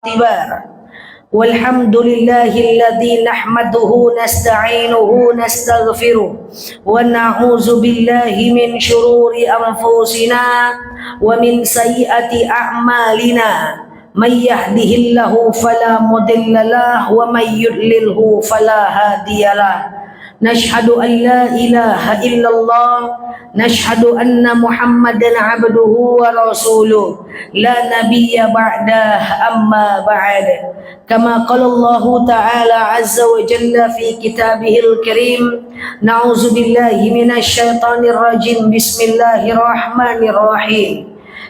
اعتبار والحمد لله الذي نحمده نستعينه نستغفره ونعوذ بالله من شرور أنفسنا ومن سيئات أعمالنا من يهده الله فلا مضل له ومن يضلله فلا هادي له نشهد أن لا إله إلا الله نشهد أن محمدا عبده ورسوله لا نبي بعده أما بعد كما قال الله تعالى عز وجل في كتابه الكريم نعوذ بالله من الشيطان الرجيم بسم الله الرحمن الرحيم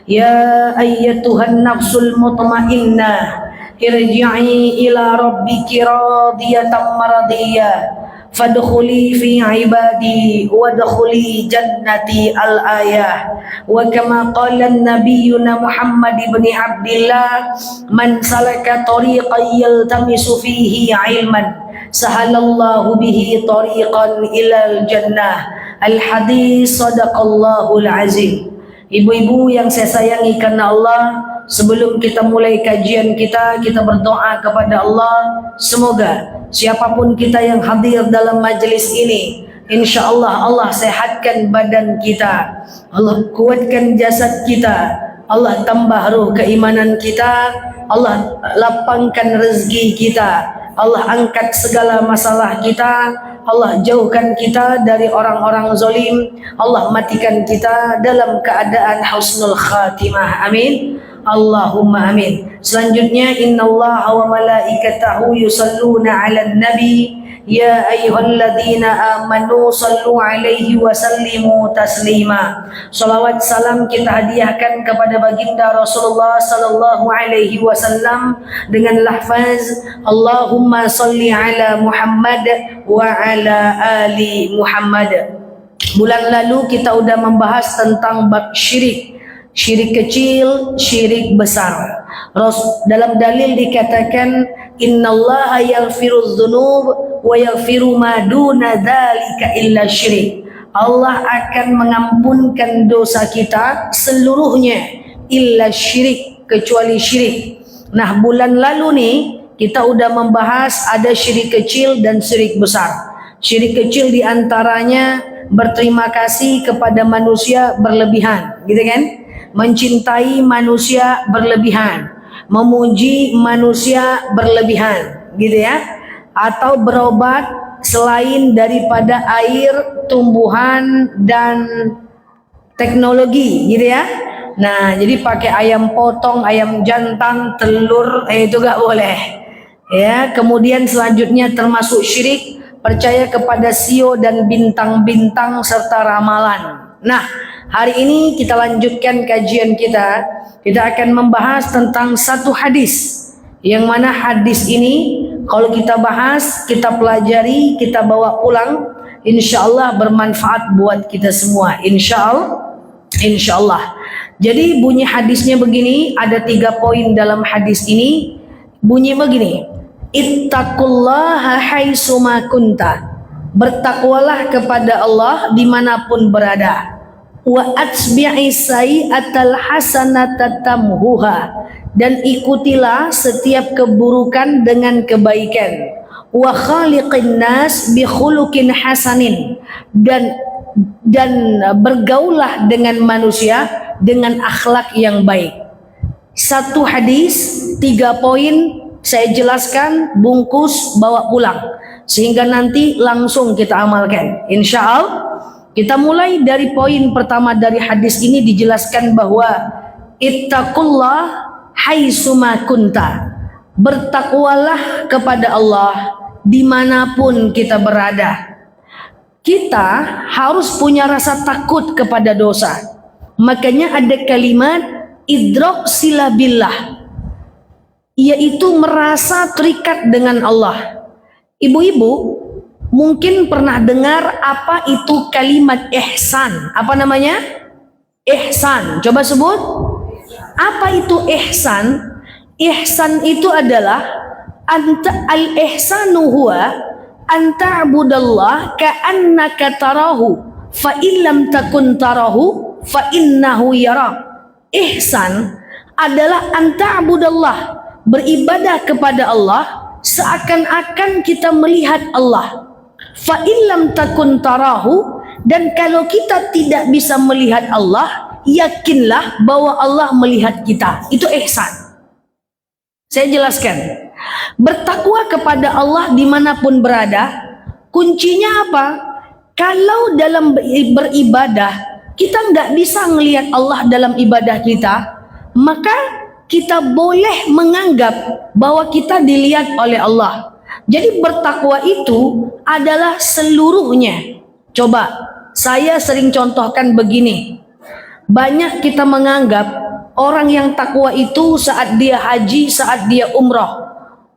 يا أيتها النفس المطمئنة ارجعي إلى ربك راضية مرضية فادخلي في عبادي وادخلي جنتي الآية وكما قال نبينا محمد بن عبد الله من سلك طريقا يلتمس فيه علما سهل الله به طريقا إلى الجنة الحديث صدق الله العظيم. Ibu-ibu yang saya sayangi karena Allah, sebelum kita mulai kajian kita berdoa kepada Allah, semoga siapapun kita yang hadir dalam majelis ini, insya Allah Allah sehatkan badan kita, Allah kuatkan jasad kita, Allah tambah ruh keimanan kita, Allah lapangkan rezeki kita, Allah angkat segala masalah kita, Allah jauhkan kita dari orang-orang zalim, Allah matikan kita dalam keadaan husnul khatimah. Amin. Allahumma amin. Selanjutnya innallaha wa malaikatahu yusalluna 'alan nabi ya ayyuhalladzina amanu sallu 'alaihi wa sallimu taslima. Salawat salam kita hadiahkan kepada baginda Rasulullah sallallahu alaihi wasallam dengan lafaz Allahumma salli ala Muhammad wa ala ali Muhammad. Bulan lalu kita udah membahas tentang bab syirik. Syirik kecil, syirik besar. Dalam dalil dikatakan innallaha yaghfirudz dzunub wa yaghfiru ma duna dzalika illa syirik. Allah akan mengampunkan dosa kita seluruhnya illa syirik, kecuali syirik. Nah, bulan lalu nih kita udah membahas ada syirik kecil dan syirik besar. Syirik kecil diantaranya berterima kasih kepada manusia berlebihan, gitu kan? Mencintai manusia berlebihan, memuji manusia berlebihan, gitu ya, atau berobat selain daripada air, tumbuhan dan teknologi, gitu ya. Nah, jadi pakai ayam potong, ayam jantan, telur, itu gak boleh. Ya, kemudian selanjutnya termasuk syirik percaya kepada sio dan bintang-bintang serta ramalan. Nah, hari ini kita lanjutkan kajian kita. Kita akan membahas tentang satu hadis, yang mana hadis ini kalau kita bahas, kita pelajari, kita bawa pulang, insya Allah bermanfaat buat kita semua. Insya Allah. Jadi bunyi hadisnya begini, ada 3 poin dalam hadis ini. Bunyi begini, ittaqullaha haitsuma kunta. Bertakwalah kepada Allah dimanapun berada. Wa atbi'i sayyi'atal hasanata tamhuha, dan ikutilah setiap keburukan dengan kebaikan. Wa khaliqin nas bi khuluqin hasanin, dan bergaulah dengan manusia dengan akhlak yang baik. Satu hadis, 3 poin saya jelaskan, bungkus, bawa pulang, sehingga nanti langsung kita amalkan. Insya Allah. Kita mulai dari poin pertama dari hadis ini, dijelaskan bahwa ittaqullah haitsuma kunta. Bertakwalah kepada Allah dimanapun kita berada. Kita harus punya rasa takut kepada dosa. Makanya ada kalimat idrak sila billah, yaitu merasa terikat dengan Allah. Ibu-ibu mungkin pernah dengar apa itu kalimat ihsan. Apa namanya? Ihsan. Coba sebut. Apa itu ihsan? Ihsan itu adalah al-ihsanu huwa anta'budallah ka'annaka tarahu fa illam takun tarahu fa innahu yarak. Ihsan adalah anta'budallah, beribadah kepada Allah seakan-akan kita melihat Allah. Fa illam takun tarahu, dan kalau kita tidak bisa melihat Allah, yakinlah bahwa Allah melihat kita. Itu ihsan. Saya jelaskan. Bertakwa kepada Allah dimanapun berada, kuncinya apa? Kalau dalam beribadah kita nggak bisa melihat Allah dalam ibadah kita, maka kita boleh menganggap bahwa kita dilihat oleh Allah. Jadi bertakwa itu adalah seluruhnya. Coba saya sering contohkan begini. Banyak kita menganggap orang yang takwa itu saat dia haji, saat dia umroh.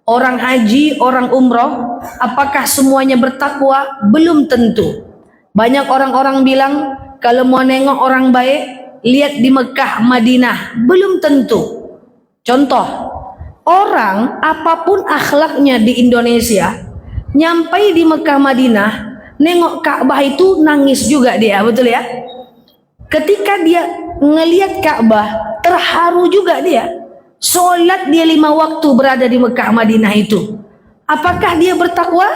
Orang haji, orang umroh, apakah semuanya bertakwa? Belum tentu. Banyak orang-orang bilang kalau mau nengok orang baik, lihat di Mekah, Madinah. Belum tentu. Contoh, orang apapun akhlaknya di Indonesia, nyampai di Mekah, Madinah, nengok Ka'bah itu nangis juga dia, betul ya? Ketika dia ngelihat Ka'bah, terharu juga dia. Sholat dia 5 waktu berada di Mekah, Madinah itu. Apakah dia bertakwa?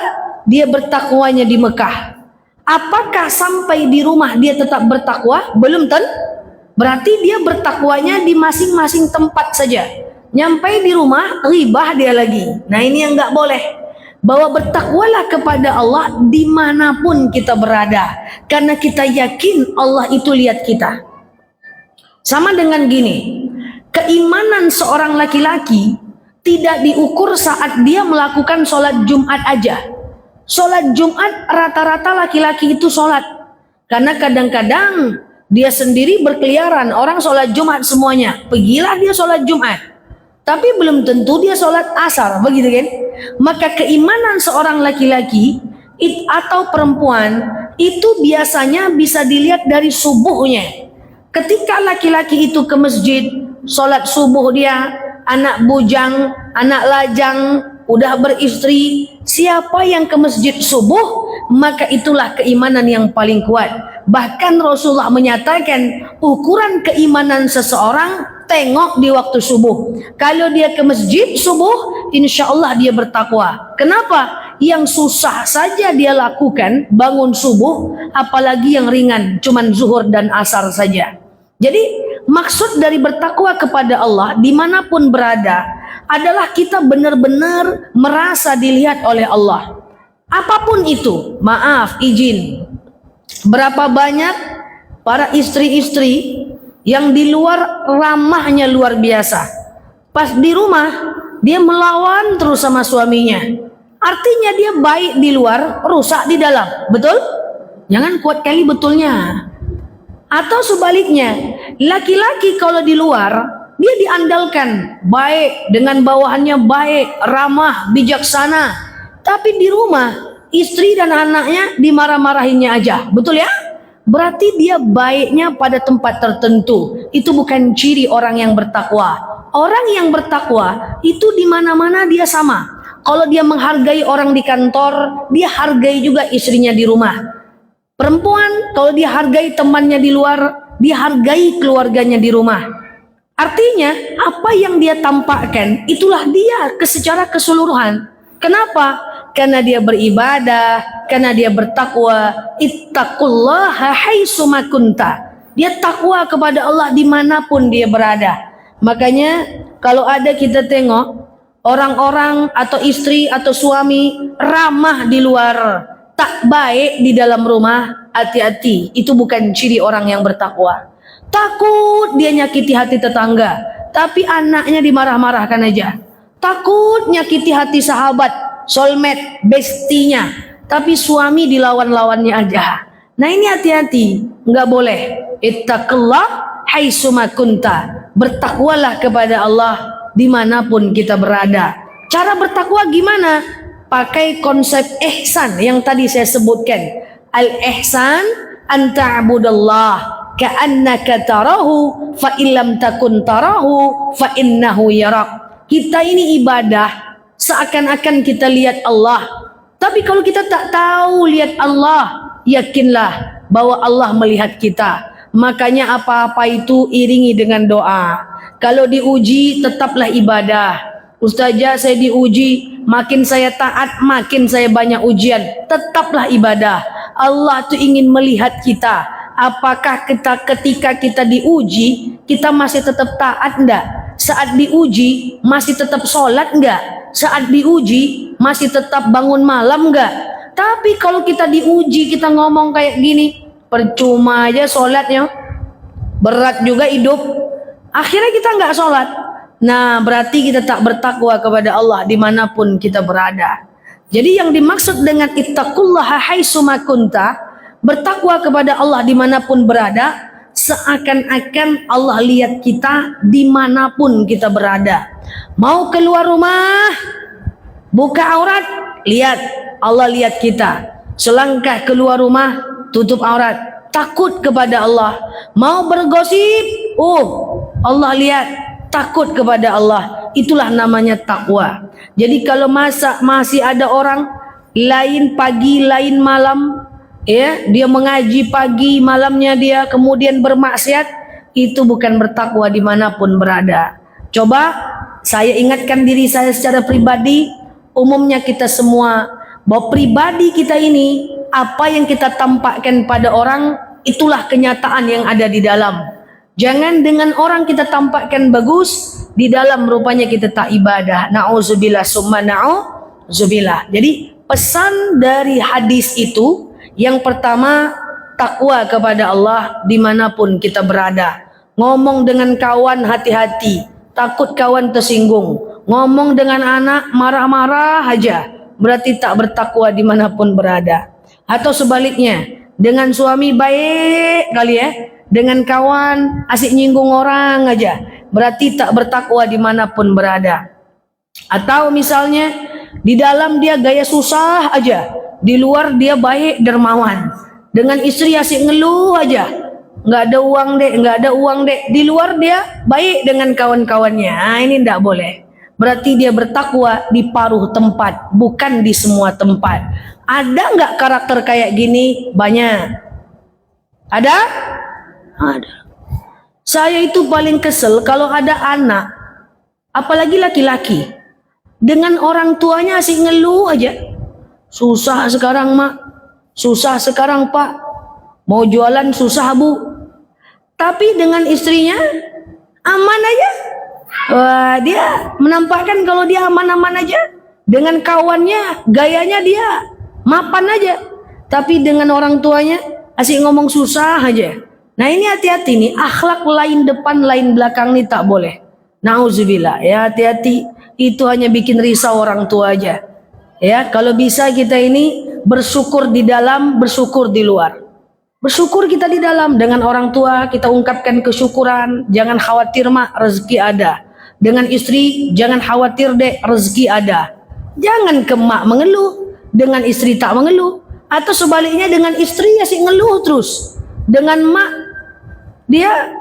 Dia bertakwanya di Mekah. Apakah sampai di rumah dia tetap bertakwa? Belum tentu. Berarti dia bertakwanya di masing-masing tempat saja. Nyampai di rumah, ghibah dia lagi. Nah ini yang nggak boleh. Bahwa bertakwalah kepada Allah dimanapun kita berada. Karena kita yakin Allah itu lihat kita. Sama dengan gini. Keimanan seorang laki-laki tidak diukur saat dia melakukan sholat Jumat aja. Sholat Jumat rata-rata laki-laki itu sholat. Karena kadang-kadang dia sendiri berkeliaran, orang sholat Jumat semuanya. Pergilah dia sholat Jumat. Tapi belum tentu dia sholat asar, begitu kan? Maka keimanan seorang laki-laki atau perempuan itu biasanya bisa dilihat dari subuhnya. Ketika laki-laki itu ke masjid, sholat subuh dia, anak bujang, anak lajang, udah beristri, siapa yang ke masjid subuh, maka itulah keimanan yang paling kuat. Bahkan Rasulullah menyatakan ukuran keimanan seseorang tengok di waktu subuh. Kalau dia ke masjid subuh, insya Allah dia bertakwa. Kenapa? Yang susah saja dia lakukan bangun subuh, apalagi yang ringan cuman zuhur dan asar saja. Jadi maksud dari bertakwa kepada Allah dimanapun berada adalah kita benar-benar merasa dilihat oleh Allah. Apapun itu, maaf, izin. Berapa banyak para istri-istri yang di luar ramahnya luar biasa. Pas di rumah, dia melawan terus sama suaminya. Artinya dia baik di luar, rusak di dalam. Betul? Jangan kuat kali betulnya. Atau sebaliknya, laki-laki kalau di luar, dia diandalkan baik, dengan bawahannya baik, ramah, bijaksana. Tapi di rumah, istri dan anaknya dimarah-marahinnya aja. Betul ya? Berarti dia baiknya pada tempat tertentu. Itu bukan ciri orang yang bertakwa. Orang yang bertakwa itu di mana-mana dia sama. Kalau dia menghargai orang di kantor, dia hargai juga istrinya di rumah. Perempuan kalau dia hargai temannya di luar, dia hargai keluarganya di rumah. Artinya apa yang dia tampakkan itulah dia secara keseluruhan. Kenapa? Karena dia beribadah, karena dia bertakwa. Ittaqullaha haitsuma kunta. Dia takwa kepada Allah dimanapun dia berada. Makanya kalau ada kita tengok orang-orang atau istri atau suami ramah di luar, tak baik di dalam rumah, hati-hati. Itu bukan ciri orang yang bertakwa. Takut dia nyakiti hati tetangga, tapi anaknya dimarah-marahkan aja. Takut nyakiti hati sahabat, soulmate, bestinya, tapi suami dilawan-lawannya aja. Nah ini hati-hati, nggak boleh. Ittaqullah haitsuma kunta. Bertakwalah kepada Allah dimanapun kita berada. Cara bertakwa gimana? Pakai konsep ihsan yang tadi saya sebutkan. Al-ihsan an ta'budallah ka'annaka tarahu fa illam takun tarahu fa innahu yarak. Kita ini ibadah seakan-akan kita lihat Allah. Tapi kalau kita tak tahu lihat Allah, yakinlah bahwa Allah melihat kita. Makanya apa-apa itu iringi dengan doa. Kalau diuji tetaplah ibadah. Ustazah saya diuji, makin saya taat, makin saya banyak ujian. Tetaplah ibadah. Allah tuh ingin melihat kita. Apakah ketika kita diuji, kita masih tetap taat enggak? Saat diuji, masih tetap sholat enggak? Saat diuji, masih tetap bangun malam enggak? Tapi kalau kita diuji, kita ngomong kayak gini, percuma aja sholatnya, berat juga hidup. Akhirnya kita enggak sholat. Nah, berarti kita tak bertakwa kepada Allah dimanapun kita berada. Jadi yang dimaksud dengan ittaqullaha haitsuma kunta, bertakwa kepada Allah dimanapun berada, seakan-akan Allah lihat kita dimanapun kita berada. Mau keluar rumah, buka aurat, lihat, Allah lihat kita. Selangkah keluar rumah, tutup aurat, takut kepada Allah. Mau bergosip, Allah lihat, takut kepada Allah. Itulah namanya takwa. Jadi kalau masih ada orang lain pagi, lain malam, ya, dia mengaji pagi, malamnya dia kemudian bermaksiat, itu bukan bertakwa dimanapun berada. Coba saya ingatkan diri saya secara pribadi, umumnya kita semua, bahwa pribadi kita ini, apa yang kita tampakkan pada orang, itulah kenyataan yang ada di dalam. Jangan dengan orang kita tampakkan bagus, di dalam rupanya kita tak ibadah. Na'udzubillah summa na'udzubillah. Jadi pesan dari hadis itu, yang pertama, takwa kepada Allah dimanapun kita berada. Ngomong dengan kawan hati-hati, takut kawan tersinggung. Ngomong dengan anak marah-marah aja, berarti tak bertakwa dimanapun berada. Atau sebaliknya, dengan suami baik kali ya, dengan kawan asik nyinggung orang aja, berarti tak bertakwa dimanapun berada. Atau misalnya di dalam dia gaya susah aja, di luar dia baik dermawan. Dengan istri asik ngeluh aja, nggak ada uang dek, nggak ada uang dek. Di luar dia baik dengan kawan-kawannya. Nah, ini tidak boleh. Berarti dia bertakwa di paruh tempat, bukan di semua tempat. Ada nggak karakter kayak gini? Banyak. Ada? Ada. Saya itu paling kesel kalau ada anak, apalagi laki-laki, dengan orang tuanya asik ngeluh aja. Susah sekarang mak, susah sekarang pak, mau jualan susah bu. Tapi dengan istrinya aman aja. Wah, dia menampakkan kalau dia aman-aman aja. Dengan kawannya, gayanya dia mapan aja. Tapi dengan orang tuanya asik ngomong susah aja. Nah ini hati-hati nih, akhlak lain depan lain belakang nih tak boleh. Nauzubillah, ya hati-hati, itu hanya bikin risau orang tua aja. Ya, kalau bisa kita ini bersyukur di dalam, bersyukur di luar. Bersyukur kita di dalam, dengan orang tua kita ungkapkan kesyukuran, jangan khawatir mak, rezeki ada. Dengan istri, jangan khawatir dek, rezeki ada. Jangan ke mak mengeluh, dengan istri tak mengeluh. Atau sebaliknya dengan istri asik ngeluh terus. Dengan mak dia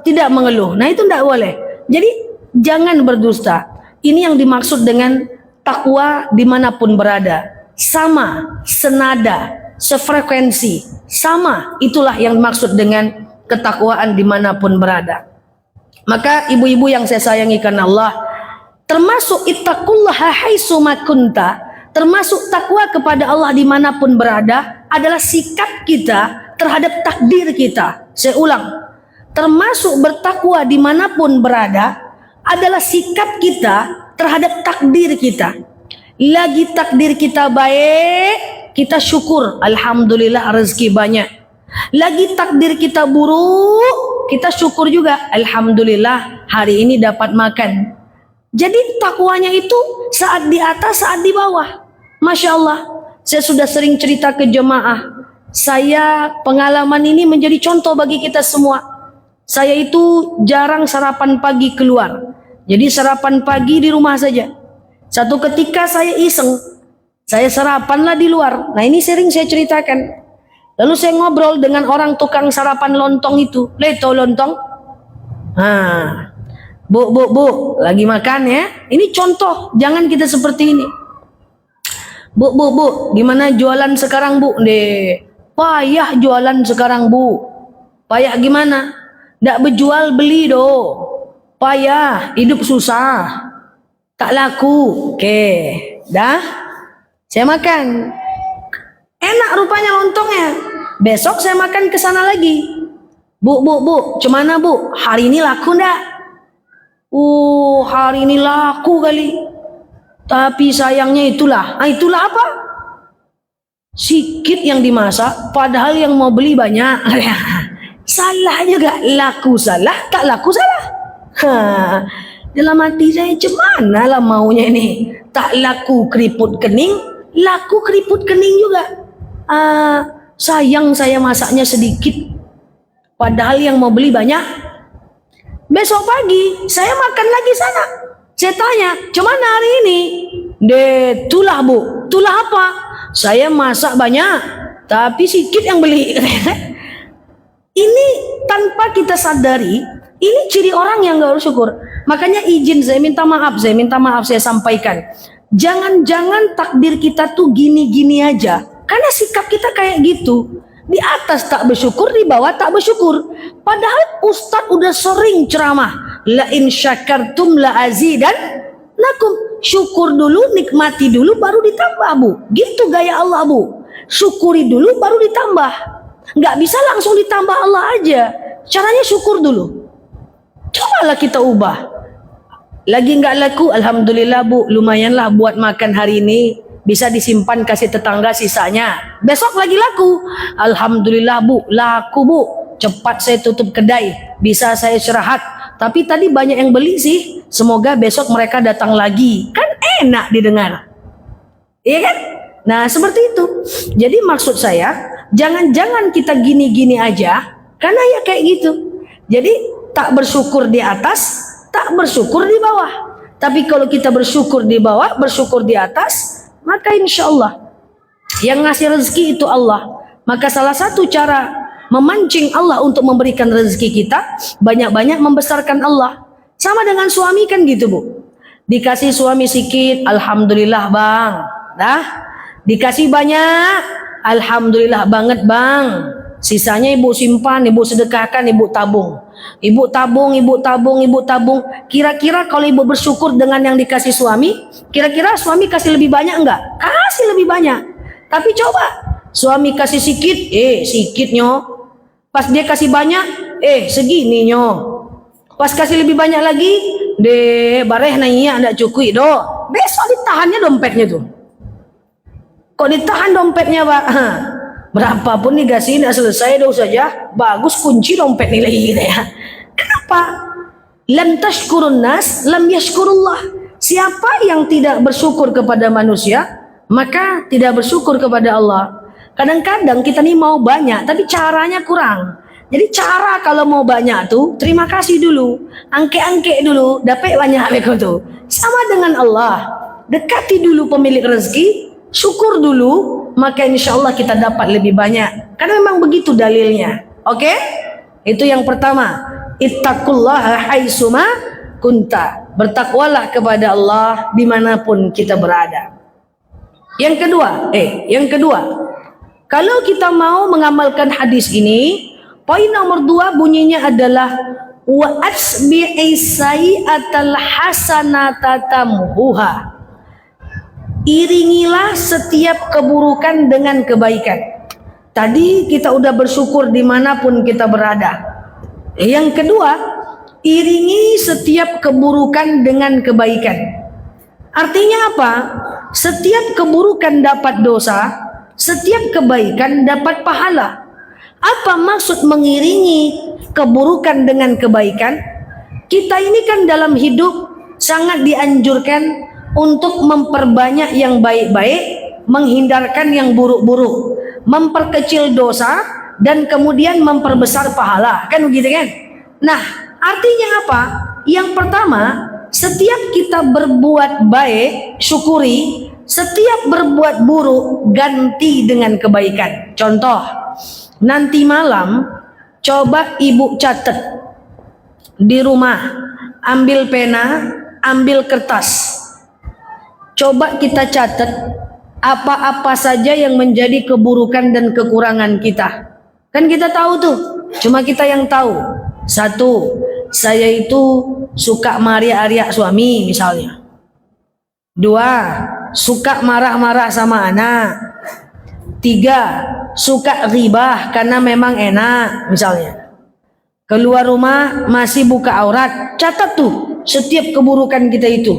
tidak mengeluh. Nah itu tidak boleh. Jadi jangan berdusta. Ini yang dimaksud dengan takwa dimanapun berada. Sama, senada, sefrekuensi. Sama, itulah yang dimaksud dengan ketakwaan dimanapun berada. Maka ibu-ibu yang saya sayangi karena Allah, termasuk ittaqullaha haitsuma kunta, termasuk takwa kepada Allah dimanapun berada, adalah sikap kita terhadap takdir kita. Saya ulang, termasuk bertakwa dimanapun berada adalah sikap kita terhadap takdir kita. Lagi takdir kita baik, kita syukur, alhamdulillah rezeki banyak. Lagi takdir kita buruk, kita syukur juga, alhamdulillah hari ini dapat makan. Jadi takwanya itu saat di atas, saat di bawah. Masya Allah, saya sudah sering cerita ke jemaah. Saya pengalaman ini menjadi contoh bagi kita semua. Saya itu jarang sarapan pagi keluar. Jadi sarapan pagi di rumah saja. Satu ketika saya iseng, saya sarapanlah di luar. Nah ini sering saya ceritakan. Lalu saya ngobrol dengan orang tukang sarapan lontong itu. Leto lontong. Nah, bu, lagi makan ya. Ini contoh, jangan kita seperti ini. Bu, gimana jualan sekarang bu? Payah jualan sekarang bu. Payah gimana? Nggak berjual beli do. Payah, hidup susah. Tak laku. Oke, dah. Saya makan. Enak rupanya lontongnya. Besok saya makan ke sana lagi. Bu, cemana bu? Hari ini laku ndak? Hari ini laku kali. Tapi sayangnya itulah. Itulah apa? Sikit yang dimasak, padahal yang mau beli banyak. Salah juga. Laku salah, tak laku salah. Dalam hati saya, cemana lah maunya ini? Tak laku keriput kening, laku keriput kening juga. Sayang saya masaknya sedikit, padahal yang mau beli banyak. Besok pagi saya makan lagi sana. Saya tanya, "Cuman hari ini?" Tulah bu. Tulah apa? Saya masak banyak, tapi sedikit yang beli. Ini tanpa kita sadari, ini ciri orang yang gak bersyukur. Makanya saya minta maaf saya sampaikan. Jangan-jangan takdir kita tuh gini-gini aja. Karena sikap kita kayak gitu. Di atas tak bersyukur, di bawah tak bersyukur. Padahal Ustadz udah sering ceramah. La in syakartum la azidannakum. Syukur dulu, nikmati dulu, baru ditambah bu. Gitu gaya Allah bu. Syukuri dulu, baru ditambah. Nggak bisa langsung ditambah Allah aja. Caranya syukur dulu. Cobalah kita ubah. Lagi nggak laku, alhamdulillah bu, lumayanlah buat makan hari ini. Bisa disimpan kasih tetangga sisanya. Besok lagi laku, alhamdulillah bu, laku bu. Cepat saya tutup kedai, bisa saya istirahat. Tapi tadi banyak yang beli sih. Semoga besok mereka datang lagi. Kan enak didengar. Iya kan? Nah seperti itu. Jadi maksud saya, jangan-jangan kita gini-gini aja. Karena ya kayak gitu. Jadi tak bersyukur di atas, tak bersyukur di bawah. Tapi kalau kita bersyukur di bawah, bersyukur di atas, maka insya Allah yang ngasih rezeki itu Allah. Maka salah satu cara memancing Allah untuk memberikan rezeki kita, banyak-banyak membesarkan Allah. Sama dengan suami kan gitu bu. Dikasih suami sedikit, alhamdulillah bang. Dah. Dikasih banyak, alhamdulillah banget bang. Sisanya ibu simpan, ibu sedekahkan, ibu tabung. Ibu tabung. Kira-kira kalau ibu bersyukur dengan yang dikasih suami, kira-kira suami kasih lebih banyak enggak? Kasih lebih banyak. Tapi coba, suami kasih sedikit, sedikitnya. Pas dia kasih banyak, segini nyo. Pas kasih lebih banyak lagi, bareh nanya ndak cukup do. Besok ditahannya dompetnya tuh. Kok ditahan dompetnya pak? Berapapun dikasih ndak selesai do saja. Bagus kunci dompet nilai gitu ya. Kenapa? Lam tashkurun nas, lam yashkurullah. Siapa yang tidak bersyukur kepada manusia, maka tidak bersyukur kepada Allah. Kadang-kadang kita nih mau banyak, tapi caranya kurang. Jadi cara kalau mau banyak tuh, terima kasih dulu, angke-angke dulu, dapat banyak beko tuh. Sama dengan Allah, dekati dulu pemilik rezeki, syukur dulu, maka insya Allah kita dapat lebih banyak. Karena memang begitu dalilnya. Oke? Itu yang pertama. Ittaqullaha haitsuma kunta. Bertakwalah kepada Allah dimanapun kita berada. Yang kedua, kalau kita mau mengamalkan hadis ini, poin nomor 2 bunyinya adalah wa asbi'i sayyi'atal hasanata tamhuha. Iringilah setiap keburukan dengan kebaikan. Tadi kita udah bersyukur dimanapun kita berada. Yang kedua, iringi setiap keburukan dengan kebaikan. Artinya apa? Setiap keburukan dapat dosa, setiap kebaikan dapat pahala. Apa maksud mengiringi keburukan dengan kebaikan? Kita ini kan dalam hidup sangat dianjurkan untuk memperbanyak yang baik-baik, menghindarkan yang buruk-buruk, memperkecil dosa, dan kemudian memperbesar pahala. Kan begitu kan? Nah, artinya apa? Yang pertama, setiap kita berbuat baik, syukuri. Setiap berbuat buruk, ganti dengan kebaikan. Contoh, nanti malam coba ibu catat di rumah, ambil pena, ambil kertas. Coba kita catat apa-apa saja yang menjadi keburukan dan kekurangan kita. Kan kita tahu tuh, cuma kita yang tahu. 1, saya itu suka maria-aria suami misalnya. 2, suka marah-marah sama anak. 3, suka ghibah karena memang enak misalnya. Keluar rumah masih buka aurat. Catat tuh setiap keburukan kita itu.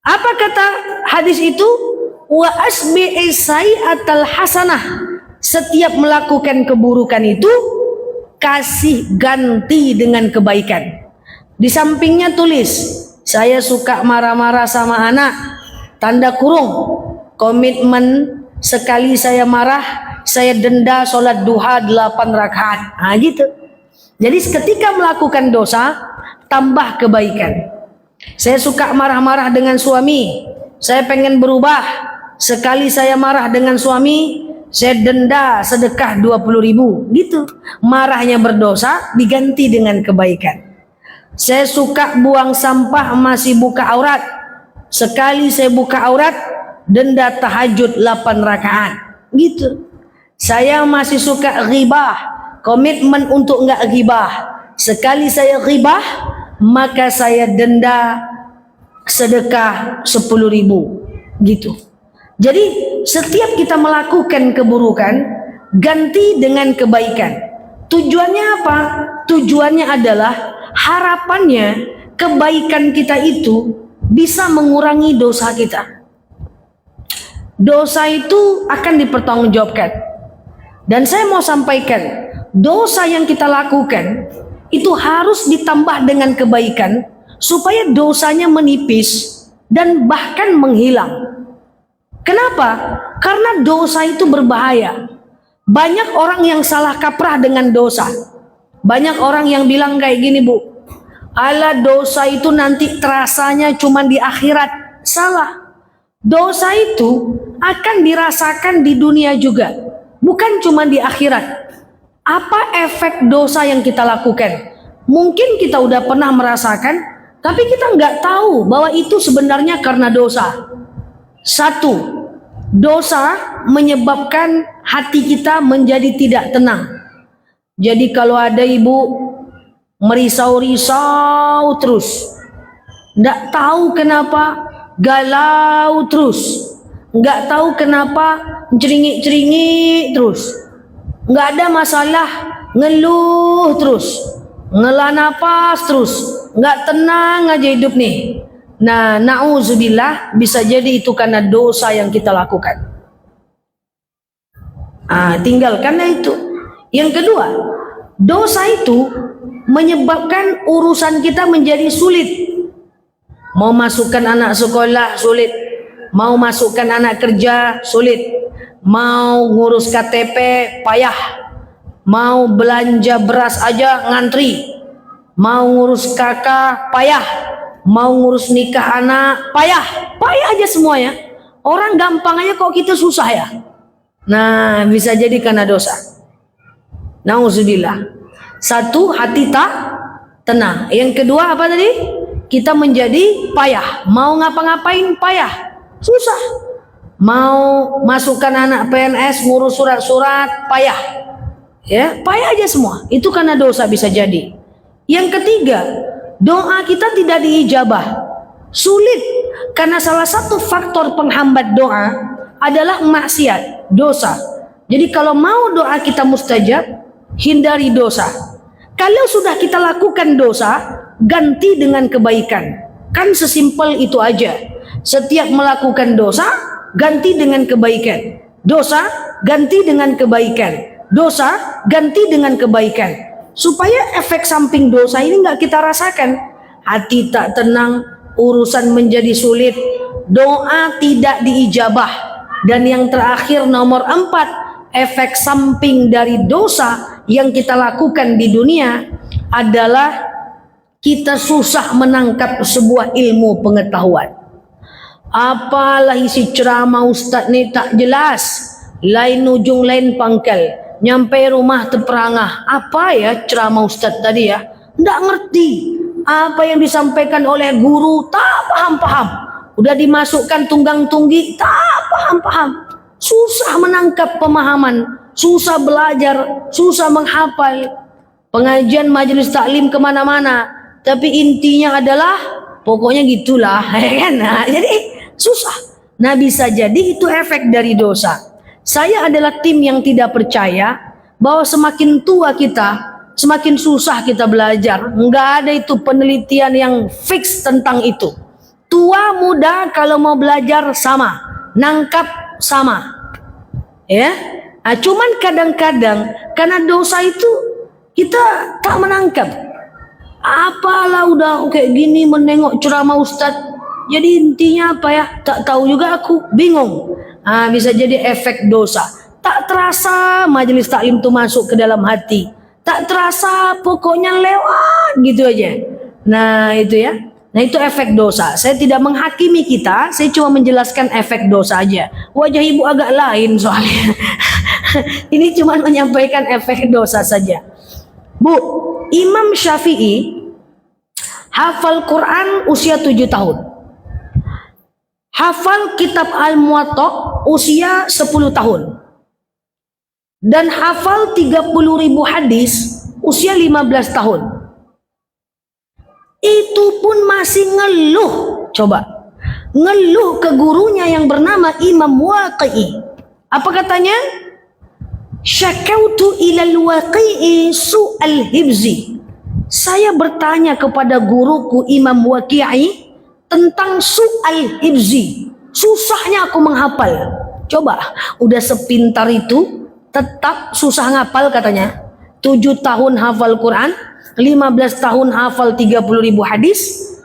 Apa kata hadis itu? Wa asbi'i sayyi'atal hasanah. Setiap melakukan keburukan itu kasih ganti dengan kebaikan. Di sampingnya tulis, saya suka marah-marah sama anak. Tanda kurung, komitmen sekali saya marah, saya denda sholat duha 8 rakaat. Nah gitu. Jadi ketika melakukan dosa, tambah kebaikan. Saya suka marah-marah dengan suami, saya pengen berubah. Sekali saya marah dengan suami, saya denda sedekah 20.000. Gitu. Marahnya berdosa diganti dengan kebaikan. Saya suka buang sampah masih buka aurat. Sekali saya buka aurat, denda tahajud 8 rakaat. Gitu. Saya masih suka ghibah, komitmen untuk enggak ghibah. Sekali saya ghibah, maka saya denda sedekah 10.000. Gitu. Jadi setiap kita melakukan keburukan, ganti dengan kebaikan. Tujuannya apa? Tujuannya adalah harapannya kebaikan kita itu bisa mengurangi dosa kita. Dosa itu akan dipertanggungjawabkan. Dan saya mau sampaikan, dosa yang kita lakukan itu harus ditambah dengan kebaikan supaya dosanya menipis dan bahkan menghilang. Kenapa? Karena dosa itu berbahaya. Banyak orang yang salah kaprah dengan dosa. Banyak orang yang bilang kayak gini, Bu, ala dosa itu nanti terasanya cuma di akhirat. Salah. Dosa itu akan dirasakan di dunia juga, bukan cuma di akhirat. Apa efek dosa yang kita lakukan? Mungkin kita udah pernah merasakan, tapi kita nggak tahu bahwa itu sebenarnya karena dosa. 1, dosa menyebabkan hati kita menjadi tidak tenang. Jadi kalau ada ibu merisau-risau terus, nggak tahu kenapa, galau terus, nggak tahu kenapa, ceringik-ceringik terus, nggak ada masalah, ngeluh terus, ngelah napas terus, nggak tenang aja hidup nih. Nah, na'udzubillah, bisa jadi itu karena dosa yang kita lakukan. Tinggalkanlah itu. Yang kedua, dosa itu menyebabkan urusan kita menjadi sulit. Mau masukkan anak sekolah sulit, mau masukkan anak kerja sulit, mau ngurus KTP payah, mau belanja beras aja ngantri, mau ngurus kakak payah, mau ngurus nikah anak payah aja semuanya. Orang gampang aja kok kita susah ya. Nah, bisa jadi karena dosa. Nauzubillah. 1, hati tak tenang. Yang kedua apa tadi? Kita menjadi payah, mau ngapa-ngapain payah, susah. Mau masukkan anak PNS, ngurus surat-surat, payah. Ya, payah aja semua. Itu karena dosa bisa jadi. Yang ketiga, doa kita tidak diijabah. Sulit karena salah satu faktor penghambat doa adalah maksiat, dosa. Jadi kalau mau doa kita mustajab, hindari dosa. Kalau sudah kita lakukan dosa, ganti dengan kebaikan. Kan sesimpel itu aja. Setiap melakukan dosa, ganti dengan kebaikan. Dosa, ganti dengan kebaikan. Dosa, ganti dengan kebaikan. Supaya efek samping dosa ini nggak kita rasakan. Hati tak tenang, urusan menjadi sulit, doa tidak diijabah. Dan yang terakhir nomor 4, efek samping dari dosa yang kita lakukan di dunia adalah kita susah menangkap sebuah ilmu pengetahuan. Apalah isi ceramah ustaz ni tak jelas, lain ujung lain pangkal, nyampe rumah terperangah. Apa ya ceramah ustaz tadi ya? Nggak ngerti. Apa yang disampaikan oleh guru tak paham-paham. Udah dimasukkan tunggang-tunggi tak paham-paham. Susah menangkap pemahaman, susah belajar, susah menghafal. Pengajian majelis taklim kemana-mana, tapi intinya adalah pokoknya gitulah, ya kan? Nah, jadi Susah. Nah bisa jadi itu efek dari dosa. Saya adalah tim yang tidak percaya bahwa semakin tua kita, semakin susah kita belajar. Enggak ada itu penelitian yang fix tentang itu. Tua muda kalau mau belajar sama, nangkap sama. Ya. Nah, cuman kadang-kadang karena dosa itu kita tak menangkap. Apalah udah kayak gini menengok ceramah Ustadz. Jadi intinya apa ya? Tak tahu juga aku, bingung. Nah, bisa jadi efek dosa. Tak terasa majelis taklim itu masuk ke dalam hati. Tak terasa pokoknya lewat gitu aja. Nah itu ya. Nah itu efek dosa. Saya tidak menghakimi kita, saya cuma menjelaskan efek dosa aja. Wajah ibu agak lain soalnya. Ini cuma menyampaikan efek dosa saja. Bu, Imam Syafi'i hafal Quran usia 7 tahun. Hafal kitab Al-Muwatta usia 10 tahun. Dan hafal 30.000 hadis usia 15 tahun. Itu pun masih ngeluh. Coba. Ngeluh ke gurunya yang bernama Imam Waqi'i. Apa katanya? Syakautu ilal Waqi'i su'al hibzi. Saya bertanya kepada guruku Imam Waqi'i tentang su'al hibzi. Susahnya aku menghafal. Coba, udah sepintar itu tetap susah ngapal katanya. 7 tahun hafal Quran, 15 tahun hafal 30.000 hadis.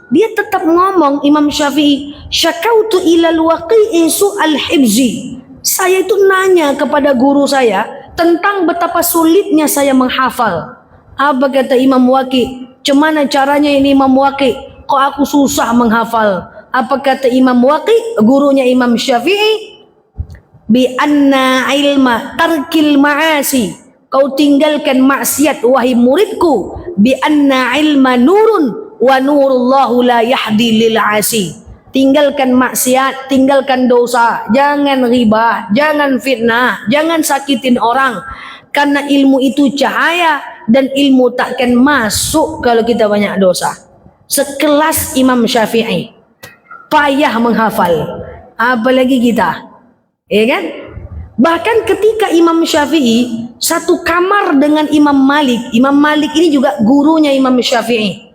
Dia tetap ngomong Imam Syafi'i, syakautu ilal waqi'i su'al hibzi. Saya itu nanya kepada guru saya tentang betapa sulitnya saya menghafal. Apa kata Imam Waqi? Cemana caranya ini Imam Waqi? Kok aku susah menghafal? Apa kata Imam Waqi, gurunya Imam Syafi'i? Bi anna ilma tarkil ma'asi. Kau tinggalkan maksiat wahai muridku. Bi anna ilma nurun wa nurullahu la yahdi lil asi. Tinggalkan maksiat, tinggalkan dosa, jangan ghibah, jangan fitnah, jangan sakitin orang. Karena ilmu itu cahaya dan ilmu takkan masuk kalau kita banyak dosa. Sekelas Imam Syafi'i payah menghafal, apalagi kita, ya kan? Bahkan ketika Imam Syafi'i satu kamar dengan Imam Malik. Imam Malik ini juga gurunya Imam Syafi'i.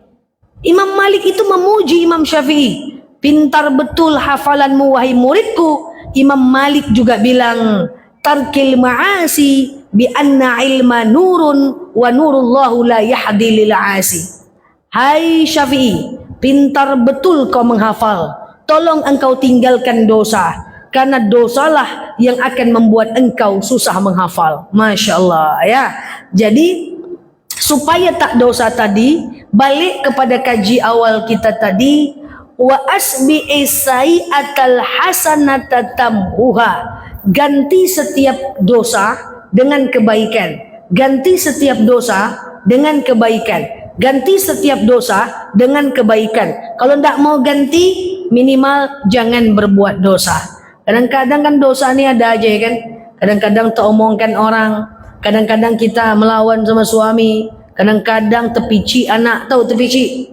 Imam Malik itu memuji Imam Syafi'i, pintar betul hafalanmu wahai muridku. Imam Malik juga bilang, tarkil ma'asi bi anna ilma nurun wa nurullahu la yahdi lil asi. Hai Syafi'i, pintar betul kau menghafal. Tolong engkau tinggalkan dosa, karena dosalah yang akan membuat engkau susah menghafal. Masya Allah ya. Jadi supaya tak dosa tadi, balik kepada kaji awal kita tadi. Wa asbi'i sayi'atal hasanata tamhuha. Ganti setiap dosa dengan kebaikan. Ganti setiap dosa dengan kebaikan. Ganti setiap dosa dengan kebaikan. Kalau tidak mau ganti, minimal jangan berbuat dosa. Kadang-kadang kan dosa ini ada aja ya kan. Kadang-kadang teromongkan orang. Kadang-kadang kita melawan sama suami. Kadang-kadang tepici anak. Tahu tepici?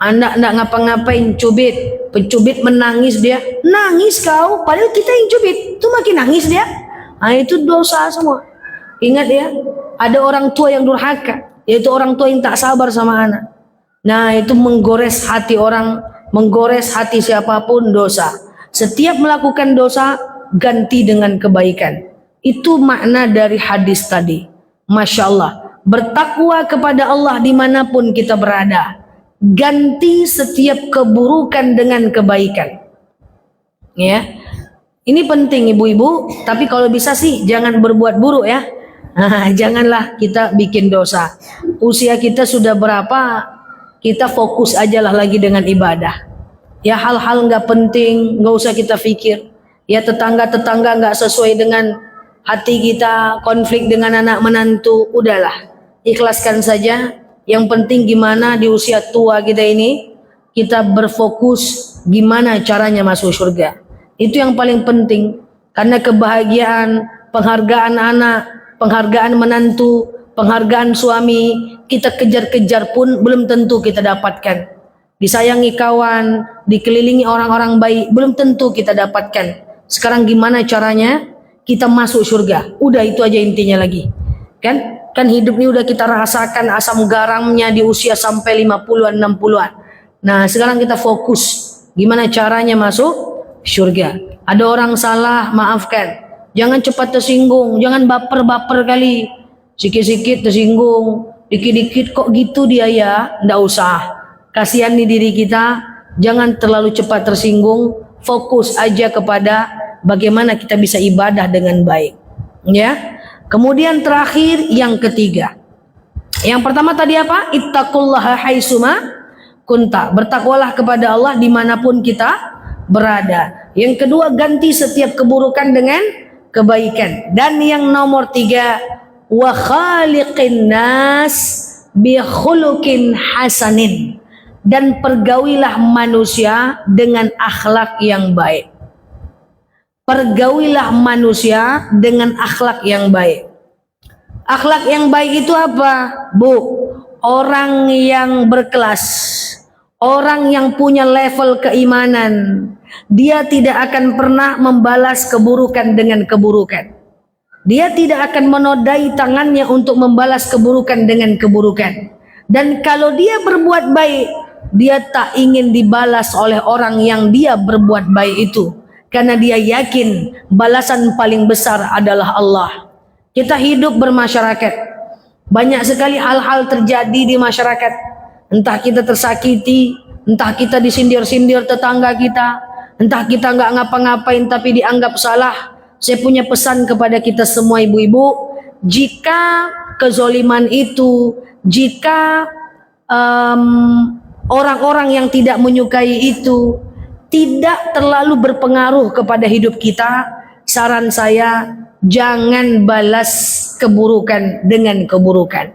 Anak nak ngapa-ngapain cubit. Pencubit menangis dia. Nangis kau. Padahal kita yang cubit. Itu makin nangis dia. Itu dosa semua. Ingat ya. Ada orang tua yang durhaka. Yaitu orang tua yang tak sabar sama anak. Nah itu menggores hati orang, menggores hati siapapun dosa. Setiap melakukan dosa, ganti dengan kebaikan. Itu makna dari hadis tadi. Masya Allah. Bertakwa kepada Allah dimanapun kita berada. Ganti setiap keburukan dengan kebaikan. Ya, ini penting ibu-ibu. Tapi kalau bisa sih jangan berbuat buruk ya. Janganlah kita bikin dosa. Usia kita sudah berapa, kita fokus aja lah lagi dengan ibadah. Ya hal-hal nggak penting nggak usah kita pikir. Ya tetangga-tetangga nggak sesuai dengan hati kita, konflik dengan anak menantu, udahlah ikhlaskan saja. Yang penting gimana di usia tua kita ini kita berfokus gimana caranya masuk surga. Itu yang paling penting. Karena kebahagiaan, penghargaan anak, penghargaan menantu, penghargaan suami, kita kejar-kejar pun belum tentu kita dapatkan. disayangi kawan, dikelilingi orang-orang baik, belum tentu kita dapatkan. Sekarang gimana caranya kita masuk surga? Udah itu aja intinya lagi. Kan hidup ini udah kita rasakan asam garamnya di usia sampai 50-an, 60-an. Nah, sekarang kita fokus gimana caranya masuk surga. Ada orang salah, maafkan. Jangan cepat tersinggung, jangan baper-baper kali. Sikit-sikit tersinggung, dikit-dikit kok gitu dia ya, ndak usah. Kasihan di diri kita, jangan terlalu cepat tersinggung, fokus aja kepada bagaimana kita bisa ibadah dengan baik. Ya. Kemudian terakhir yang ketiga. Yang pertama tadi apa? Ittaqullaha haitsuma kunta. Bertakwalah kepada Allah dimanapun kita berada. Yang kedua, ganti setiap keburukan dengan kebaikan. Dan yang nomor tiga, wa khaliqin nas bi khuluqin hasanin. Dan pergaulilah manusia dengan akhlak yang baik. Pergaulilah manusia dengan akhlak yang baik. Akhlak yang baik itu apa, Bu? Orang yang berkelas, orang yang punya level keimanan, dia tidak akan pernah membalas keburukan dengan keburukan. Dia tidak akan menodai tangannya untuk membalas keburukan dengan keburukan. Dan kalau dia berbuat baik, dia tak ingin dibalas oleh orang yang dia berbuat baik itu. Karena dia yakin balasan paling besar adalah Allah. Kita hidup bermasyarakat. Banyak sekali hal-hal terjadi di masyarakat. Entah kita tersakiti, entah kita disindir-sindir tetangga kita, entah kita nggak ngapa-ngapain tapi dianggap salah. Saya punya pesan kepada kita semua ibu-ibu, jika kezoliman itu, jika orang-orang yang tidak menyukai itu tidak terlalu berpengaruh kepada hidup kita, saran saya jangan balas keburukan dengan keburukan.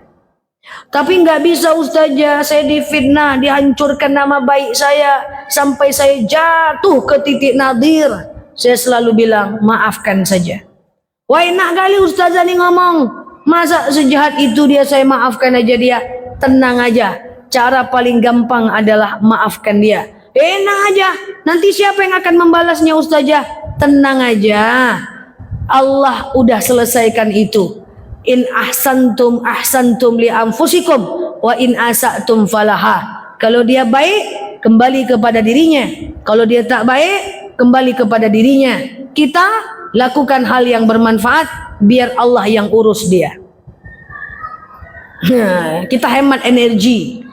Tapi nggak bisa Ustazah, saya difitnah, dihancurkan nama baik saya sampai saya jatuh ke titik nadir. Saya selalu bilang maafkan saja. Wah, enak kali Ustazah nih ngomong, masa sejahat itu dia, saya maafkan aja dia. Tenang aja, cara paling gampang adalah maafkan dia. Enak aja, nanti siapa yang akan membalasnya Ustazah? Tenang aja, Allah udah selesaikan itu. In ahsantum ahsantum li anfusikum wa in asatum falaha. Kalau dia baik, kembali kepada dirinya. Kalau dia tak baik, kembali kepada dirinya. Kita lakukan hal yang bermanfaat, biar Allah yang urus dia. Kita hemat energi,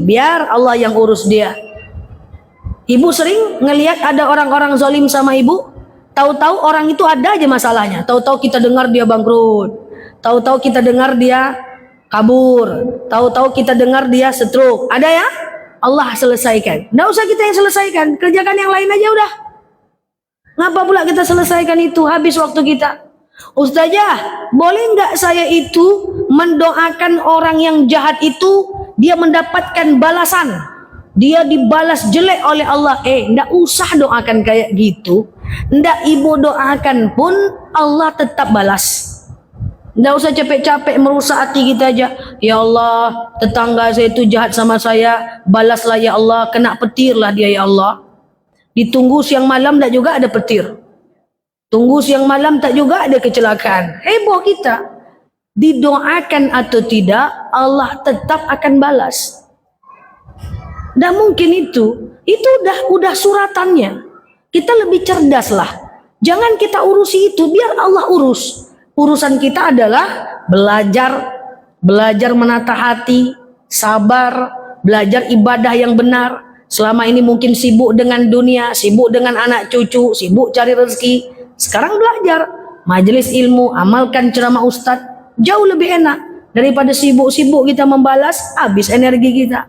biar Allah yang urus dia. Ibu sering ngelihat ada orang-orang zalim sama ibu, tahu-tahu orang itu ada aja masalahnya. Tahu-tahu kita dengar dia bangkrut, tahu-tahu kita dengar dia kabur, tahu-tahu kita dengar dia stroke. Ada ya? Allah selesaikan. Nggak usah kita yang selesaikan, kerjakan yang lain aja udah. Ngapa pula kita selesaikan itu, habis waktu kita. Ustazah, boleh nggak saya itu mendoakan orang yang jahat itu dia mendapatkan balasan, dia dibalas jelek oleh Allah? Nggak usah doakan kayak gitu. Nggak ibu doakan pun Allah tetap balas. Nggak usah capek-capek merusak hati kita aja. Ya Allah, tetangga saya itu jahat sama saya, balaslah ya Allah, kena petir lah dia ya Allah. Ditunggu siang malam tak juga ada petir. Tunggu siang malam tak juga ada kecelakaan. Heboh kita. Didoakan atau tidak, Allah tetap akan balas. Dan mungkin itu udah suratannya. Kita lebih cerdas lah. Jangan kita urusi itu, biar Allah urus. Urusan kita adalah belajar menata hati, sabar, belajar ibadah yang benar. Selama ini mungkin sibuk dengan dunia, sibuk dengan anak cucu, sibuk cari rezeki. Sekarang belajar, majelis ilmu, amalkan ceramah ustadz, jauh lebih enak daripada sibuk-sibuk kita membalas, habis energi kita.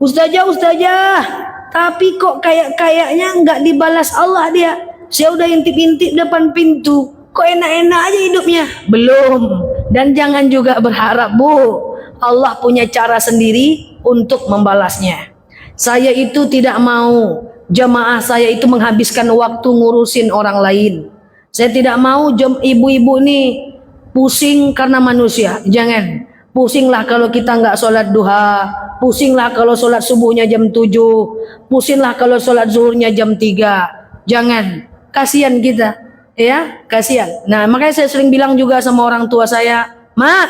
Ustazah, tapi kok kayaknya nggak dibalas Allah dia. Saya udah intip-intip depan pintu, kok enak-enak aja hidupnya. Belum. Dan jangan juga berharap, Bu. Allah punya cara sendiri untuk membalasnya. Saya itu tidak mau jamaah saya itu menghabiskan waktu ngurusin orang lain. Saya tidak mau ibu-ibu ini pusing karena manusia. Jangan. Pusinglah kalau kita nggak sholat duha, pusinglah kalau sholat subuhnya jam 7, pusinglah kalau sholat zuhurnya jam 3. Jangan, kasihan kita, ya, kasihan. Nah, makanya saya sering bilang juga sama orang tua saya, mak,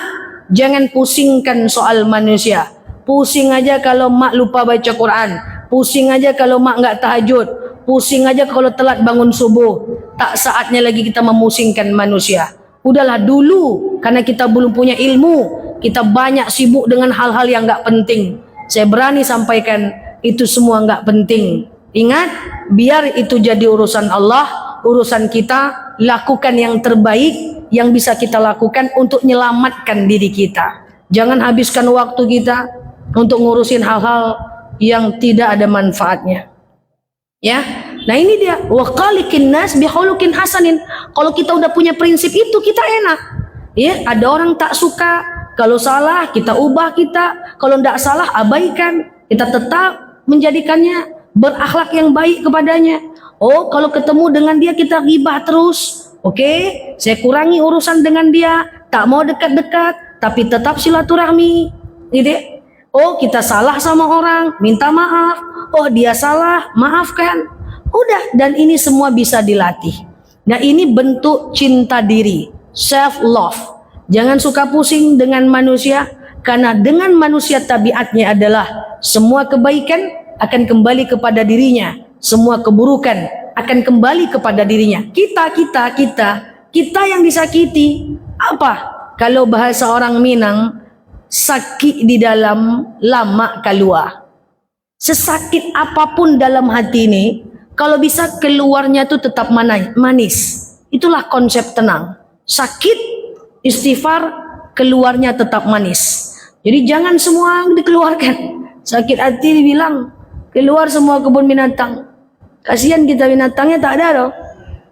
jangan pusingkan soal manusia. Pusing aja kalau mak lupa baca Quran, pusing aja kalau mak nggak tahajud, pusing aja kalau telat bangun subuh. Tak saatnya lagi kita memusingkan manusia. Udahlah dulu, karena kita belum punya ilmu, kita banyak sibuk dengan hal-hal yang nggak penting. Saya berani sampaikan, itu semua nggak penting. Ingat, biar itu jadi urusan Allah, urusan kita. Lakukan yang terbaik yang bisa kita lakukan untuk menyelamatkan diri kita. Jangan habiskan waktu kita untuk ngurusin hal-hal yang tidak ada manfaatnya. Ya, nah ini dia, wa khaliqin nas bi khuluqin hasanin. Kalau kita udah punya prinsip itu, kita enak. Ya, ada orang tak suka, kalau salah kita ubah kita, kalau tidak salah abaikan, kita tetap menjadikannya berakhlak yang baik kepadanya. Oh, kalau ketemu dengan dia kita ghibah terus. Oke, saya kurangi urusan dengan dia, tak mau dekat-dekat, tapi tetap silaturahmi. Gitu. Oh, kita salah sama orang, minta maaf. Oh, dia salah, maafkan. Udah, dan ini semua bisa dilatih. Nah, ini bentuk cinta diri, self love. Jangan suka pusing dengan manusia, karena dengan manusia tabiatnya adalah semua kebaikan akan kembali kepada dirinya, semua keburukan akan kembali kepada dirinya. Kita yang disakiti. Apa? Kalau bahasa orang Minang, sakit di dalam, lama keluar. Sesakit apapun dalam hati ini, kalau bisa keluarnya itu tetap manis. Itulah konsep tenang. Sakit, istighfar, keluarnya tetap manis. Jadi jangan semua dikeluarkan. Sakit hati dibilang, keluar semua kebun binatang. Kasihan kita, binatangnya tak ada loh.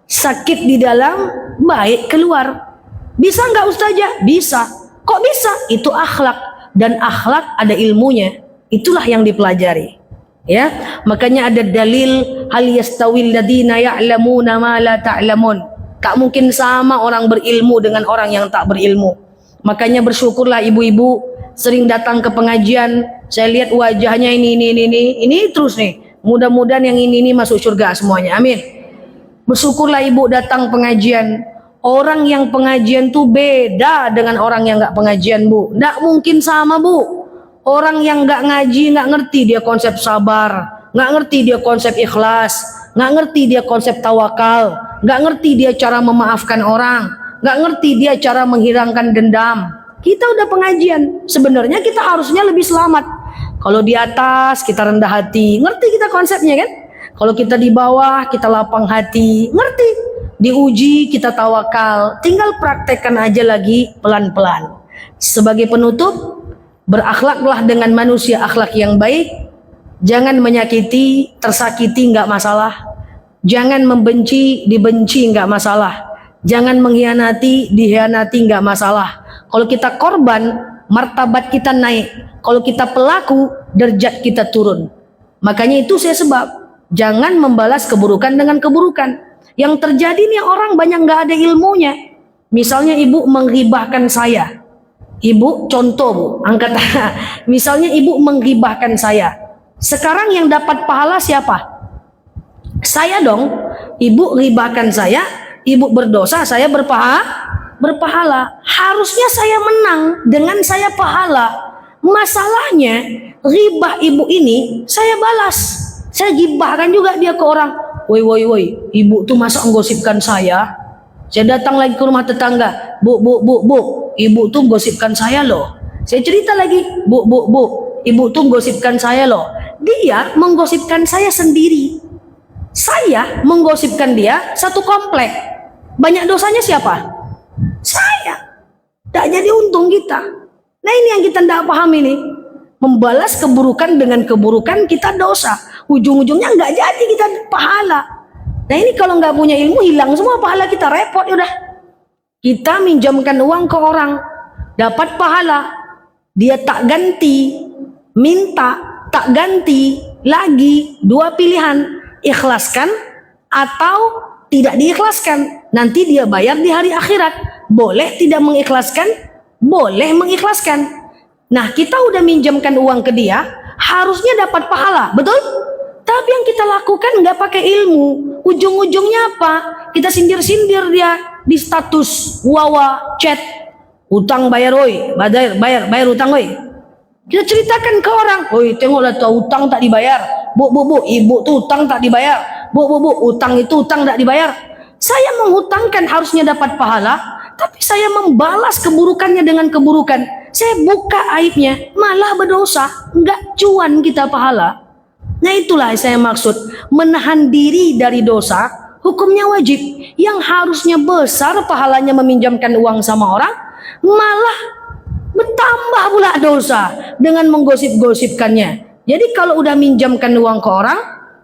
Sakit di dalam, baik keluar. Bisa nggak Ustazah? Bisa. Kok bisa? Itu akhlak, dan akhlak ada ilmunya. Itulah yang dipelajari. Ya, makanya ada dalil hal yastawil ladina ya'lamuna ma la ta'lamun. Tak mungkin sama orang berilmu dengan orang yang tak berilmu. Makanya bersyukurlah ibu-ibu sering datang ke pengajian. Saya lihat wajahnya ini terus nih. Mudah-mudahan yang ini masuk surga semuanya. Amin. Bersyukurlah ibu datang pengajian. Orang yang pengajian tuh beda dengan orang yang nggak pengajian, Bu. Nggak mungkin sama, Bu. Orang yang nggak ngaji nggak ngerti dia konsep sabar, nggak ngerti dia konsep ikhlas, nggak ngerti dia konsep tawakal, nggak ngerti dia cara memaafkan orang, nggak ngerti dia cara menghilangkan dendam. Kita udah pengajian, sebenarnya kita harusnya lebih selamat. Kalau di atas kita rendah hati, ngerti kita konsepnya kan? Kalau kita di bawah kita lapang hati, ngerti? Diuji kita tawakal, tinggal praktekkan aja lagi pelan-pelan. Sebagai penutup, berakhlaklah dengan manusia akhlak yang baik. Jangan menyakiti, tersakiti nggak masalah. Jangan membenci, dibenci nggak masalah. Jangan mengkhianati, dikhianati nggak masalah. Kalau kita korban, martabat kita naik. Kalau kita pelaku, derajat kita turun. Makanya itu saya sebab, jangan membalas keburukan dengan keburukan. Yang terjadi nih orang banyak nggak ada ilmunya. Misalnya ibu menghibahkan saya. Ibu, contoh Bu, angkat. Misalnya ibu menghibahkan saya. Sekarang yang dapat pahala siapa? Saya dong. Ibu menghibahkan saya, ibu berdosa, saya berpahala. Harusnya saya menang dengan saya pahala. Masalahnya, ghibah ibu ini saya balas. Saya gibahkan juga dia ke orang. Woi, ibu tuh masa menggosipkan saya? Saya datang lagi ke rumah tetangga. Bu, ibu tuh menggosipkan saya loh. Saya cerita lagi, bu, ibu tuh menggosipkan saya loh. Dia menggosipkan saya sendiri. Saya menggosipkan dia satu komplek. Banyak dosanya siapa? Saya. Tak jadi untung kita. Nah ini yang kita tidak paham ini. Membalas keburukan dengan keburukan kita dosa. Ujung-ujungnya nggak jadi kita pahala. Nah ini kalau nggak punya ilmu hilang semua pahala kita, repot udah. Kita minjamkan uang ke orang, dapat pahala, dia tak ganti, minta tak ganti lagi, dua pilihan, ikhlaskan atau tidak diikhlaskan. Nanti dia bayar di hari akhirat. Boleh tidak mengikhlaskan, boleh mengikhlaskan. Nah, kita udah minjamkan uang ke dia, harusnya dapat pahala, betul? Tapi yang kita lakukan nggak pakai ilmu, ujung-ujungnya apa? Kita sindir-sindir dia di status wawa chat, utang bayar woi, bayar utang woi. Kita ceritakan ke orang, woi tengoklah tuh utang tak dibayar, bu, ibu tuh utang tak dibayar, bu, utang itu utang tak dibayar. Saya menghutangkan harusnya dapat pahala, tapi saya membalas keburukannya dengan keburukan. Saya buka aibnya, malah berdosa, nggak cuan kita pahala. Nah itulah saya maksud, menahan diri dari dosa, hukumnya wajib. Yang harusnya besar pahalanya meminjamkan uang sama orang, malah bertambah pula dosa dengan menggosip-gosipkannya. Jadi kalau udah minjamkan uang ke orang,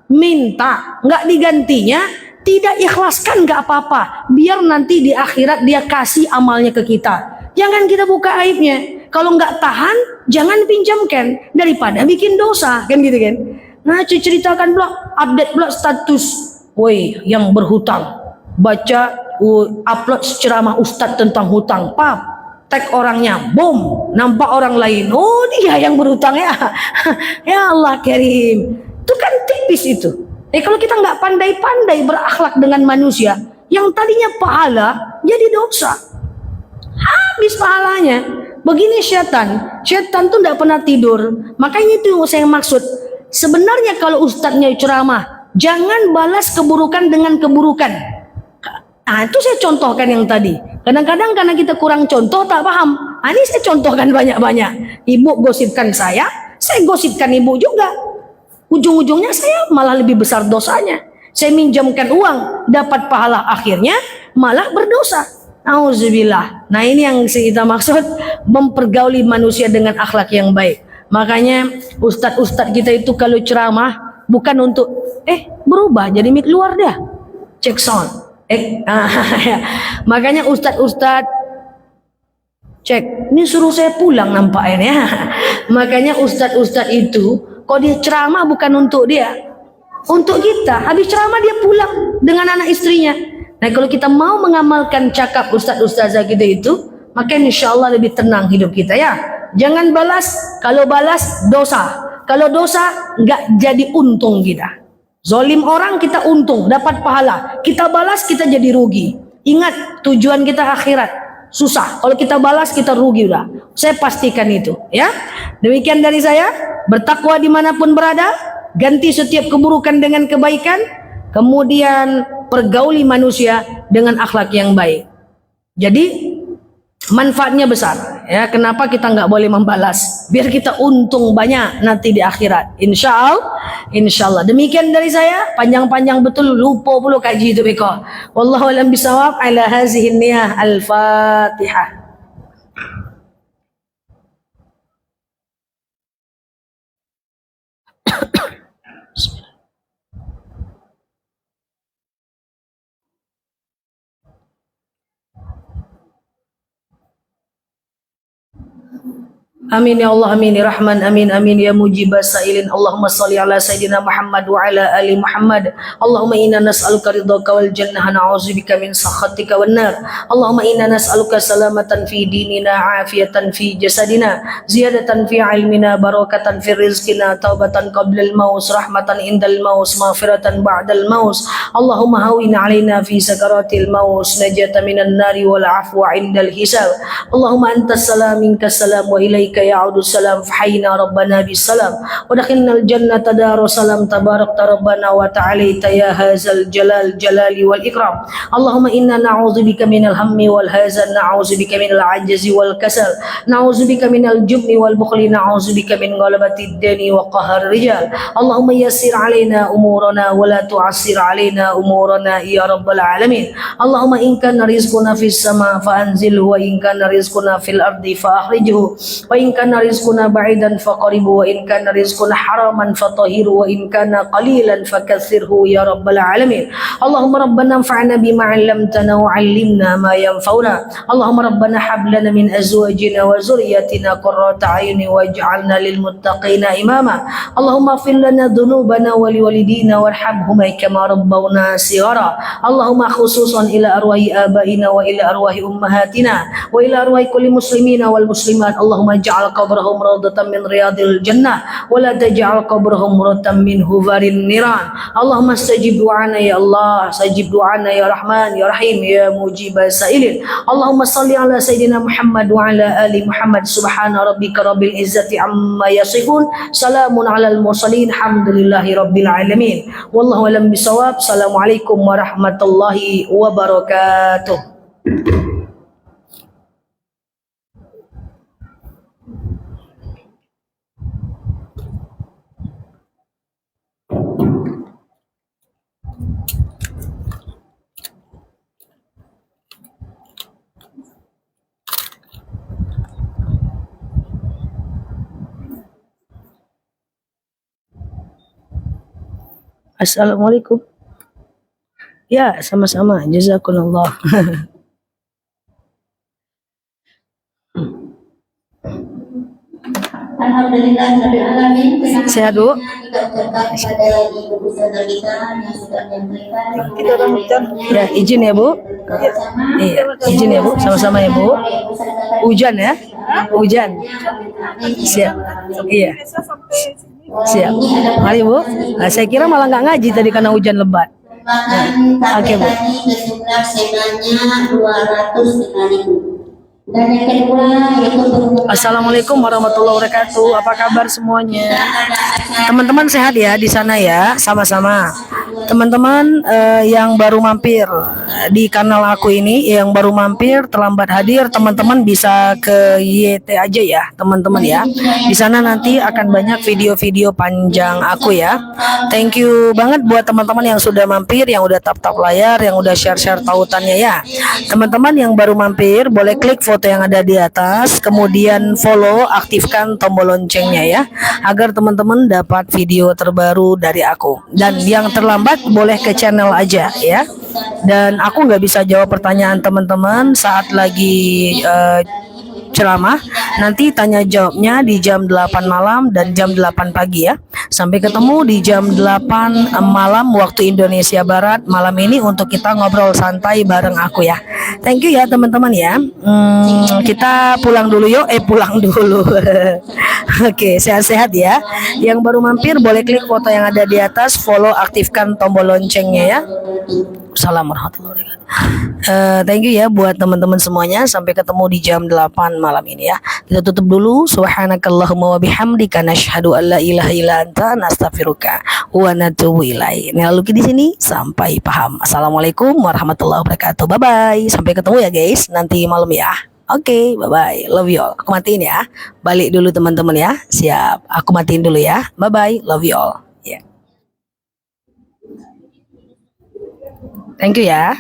minta, nggak digantinya, tidak ikhlaskan nggak apa-apa. Biar nanti di akhirat dia kasih amalnya ke kita. Jangan kita buka aibnya. Kalau nggak tahan, jangan pinjamkan daripada bikin dosa, kan gitu kan? Nah, ceritakan pula, update pula status, woi yang berhutang, baca upload ceramah ustadz tentang hutang, pap, tag orangnya, boom, nampak orang lain, oh dia yang berhutang ya, ya Allah karim, itu kan tipis itu. Kalau kita nggak pandai-pandai berakhlak dengan manusia, yang tadinya pahala jadi dosa, habis pahalanya. Begini syaitan tuh tidak pernah tidur. Makanya itu saya maksud. Sebenarnya kalau ustadznya ceramah, jangan balas keburukan dengan keburukan. Nah itu saya contohkan yang tadi. Kadang-kadang karena kita kurang contoh tak paham. Nah, ini saya contohkan banyak-banyak. Ibu gosipkan saya gosipkan ibu juga. Ujung-ujungnya saya malah lebih besar dosanya. Saya minjamkan uang, dapat pahala, akhirnya malah berdosa. Auzubillah. Nah ini yang kita maksud, mempergauli manusia dengan akhlak yang baik. Makanya ustadz-ustadz kita itu kalau ceramah bukan untuk berubah jadi mic luar dah, cek sound. Makanya ustadz-ustadz cek, ini suruh saya pulang nampaknya. Makanya ustadz-ustadz itu kalau dia ceramah bukan untuk dia, untuk kita. Habis ceramah dia pulang dengan anak istrinya. Nah kalau kita mau mengamalkan cakap ustaz-ustazah kita itu, maka insya Allah lebih tenang hidup kita ya. Jangan balas, kalau balas dosa. Kalau dosa nggak jadi untung kita. Zolim orang kita untung, dapat pahala. Kita balas kita jadi rugi. Ingat tujuan kita akhirat, susah. Kalau kita balas kita rugi udah. Saya pastikan itu ya. Demikian dari saya, bertakwa dimanapun berada, ganti setiap keburukan dengan kebaikan, kemudian pergauli manusia dengan akhlak yang baik. Jadi manfaatnya besar ya. Kenapa kita nggak boleh membalas? Biar kita untung banyak nanti di akhirat. Insya Allah. Demikian dari saya. Panjang-panjang betul, lupa pula kaji itu beko. Wallahu a'lam bishawab. Ala hazihi niyah. Al-Fatihah. Amin ya Allah, amin ya Rahman, amin amin ya mujibas sailin. Allahumma salli ala Sayyidina Muhammad wa ala ali Muhammad. Allahumma inna nas'aluka ridhaka wal jannah, na'udzubika min sakhatika wan nar. Allahumma inna nas'aluka salamatan fi dinina, afiyatan fi jasadina, ziyadatan fi ilmina, barakatan fi rizqina, taubatan qabla al-maut, rahmatan indal maut, maghfiratan ba'dal maut. Allahumma hawin alaina fi sakaratil maut, najatan minan nari wal afwa indal hisab. Allahumma antas salam minkas salam wa ilaika ya'udu salam, fahayna rabbana bisalam wa dakhilna al-jannata daru salam, tabarakta rabbana wa ta'alaita ya hazal jalal jalali wal ikram. Allahumma inna na'udzubika minal hammi wal hazan, na'udzubika minal ajzi wal kasal, na'udzubika minal jubni wal bukhli, na'udzubika min ghalabati ad-dani wa qahar rijal. Allahumma yassir alaina umurana wa la tu'assir alaina umurana ya rabbal alamin. Allahumma in kana rizquna fis sama fa anzilhu, wa in kana rizquna fil ardi fa akhrijhu, wa in kana rizquna ba'idan faqaribu, wa in kana rizquna haraman fatahhiru, wa in kana qalilan fakaththirhu ya rabbal alamin. Allahumma rabbana anfa'na bima 'allamtana wa 'allimna ma yanfa'una. Allahumma rabbana hab lana min azwajina wa zurriyyatina qurrata a'yunin waj'alna lil muttaqina imama. Allahumma ighfir lana dhunubana wa liwalidina warhamhuma kama rabbawna shighara. Allahumma khususan ila arwahi abaina wa ila arwahi ummahatina wa ila arwahi kulli muslimina wal muslimat. Allahumma ij'al taj'al qabrahum rawdatan min riyadil jannah wa la taj'al qabrahum muratan min huwarin niran. Allahumma stajib du'ana ya Allah, stajib du'ana ya Rahman ya Rahim ya mujibas sa'ilin. Allahumma salli ala sayyidina Muhammad wa ala ali Muhammad. Subhana rabbika rabbil izzati amma yasifun, salamun alal mursalin, alhamdulillahi rabbil alamin. Wallahu alam bisawab. Assalamualaikum warahmatullahi wabarakatuh. Assalamualaikum. Ya, sama-sama. Jazakumullah. Alhamdulillahirrahmanirrahim. Sehat, Bu? Ya, izin ya, Bu. Iya, izin ya, Bu. Sama-sama ya, Bu. Hujan ya? Hujan. Siap. Iya. Siap. Mari, Bu. Nah, saya kira malah nggak ngaji tadi karena hujan lebat. Oke, Bu. Jumlah senanya 205.000. Dan yang kedua yaitu Assalamualaikum warahmatullahi wabarakatuh. Apa kabar semuanya? Teman-teman sehat ya di sana ya, sama-sama. Teman-teman yang baru mampir di kanal aku ini, yang baru mampir terlambat hadir, teman-teman bisa ke YT aja ya, teman-teman ya. Di sana nanti akan banyak video-video panjang aku ya. Thank you banget buat teman-teman yang sudah mampir, yang udah tap-tap layar, yang udah share-share tautannya ya. Teman-teman yang baru mampir boleh klik foto yang ada di atas, kemudian follow, aktifkan tombol loncengnya ya, agar teman-teman dapat video terbaru dari aku. Dan yang terlambat boleh ke channel aja ya. Dan aku nggak bisa jawab pertanyaan teman-teman saat lagi ceramah. Nanti tanya jawabnya di jam 8 malam dan jam 8 pagi ya. Sampai ketemu di jam 8 malam waktu Indonesia Barat malam ini untuk kita ngobrol santai bareng aku ya. Thank you ya teman-teman ya. Kita pulang dulu yuk. Pulang dulu. Oke, sehat-sehat ya. Yang baru mampir boleh klik foto yang ada di atas, follow, aktifkan tombol loncengnya ya. Assalamualaikum warahmatullahi wabarakatuh. Thank you ya buat teman-teman semuanya. Sampai ketemu di jam 8 malam ini ya. Kita tutup dulu. Subhanakallahumma wa bihamdika nasyhadu an la ilaha illa anta nastaghfiruka wa natubu ilaik. Ini lalu di sini sampai paham. Assalamualaikum warahmatullahi wabarakatuh. Bye bye. Sampai ketemu ya guys nanti malam ya. Oke, bye bye. Love you all. Aku matiin ya. Balik dulu teman-teman ya. Siap. Aku matiin dulu ya. Bye bye. Love you all. Ya. Thank you ya.